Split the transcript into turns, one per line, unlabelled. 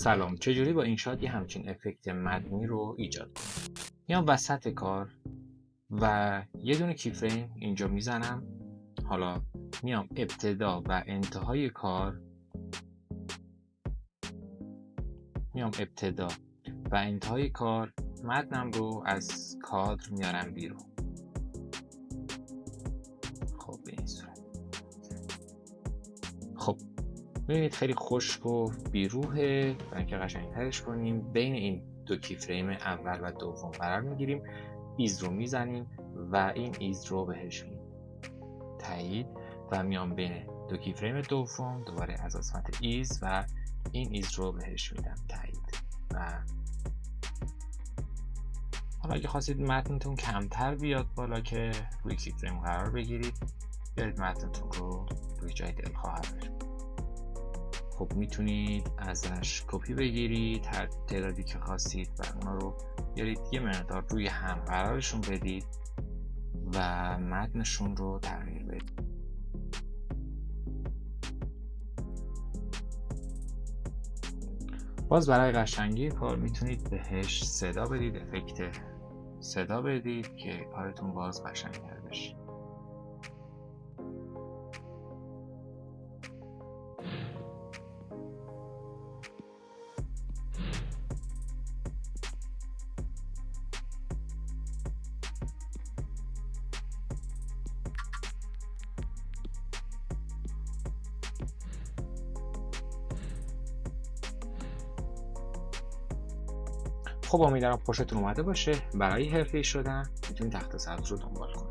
سلام، چجوری با اینشات یه همچین افکت متنی رو ایجاد کنم؟ میام وسط کار و یه دونه کیفریم اینجا میزنم. حالا میام ابتدا و انتهای کار متنم رو از کادر میارم بیرون. خب به این صورت. خب ببینید خیلی خشک و بیروحه. برای اینکه قشنگترش کنیم بین این دو کیفریم اول و دوم قرار میگیریم، ایز رو میزنیم و این ایز رو بهش میدیم تایید و میام بین دو کیفریم دوم دوباره از قسمت ایز و این ایز رو بهش میدم تایید. و حالا اگه خواستید متنتون کمتر بیاد بالا که روی کیفریم قرار بگیرید، بیارید متنتون رو روی جای دلخواهش. خب میتونید ازش کپی بگیرید هر تعدادی که خواستید و اونا رو بیارید یه مقدار روی هم قرارشون بدید و متنشون رو تغییر بدید. باز برای قشنگی کار میتونید بهش صدا بدید، افکت صدا بدید که کارتون باز قشنگ‌تر بشه. خب امیدوارم خوشتون اومده باشه. برای حرفه‌ای شدن میتونید تخت سبز رو دنبال کنید.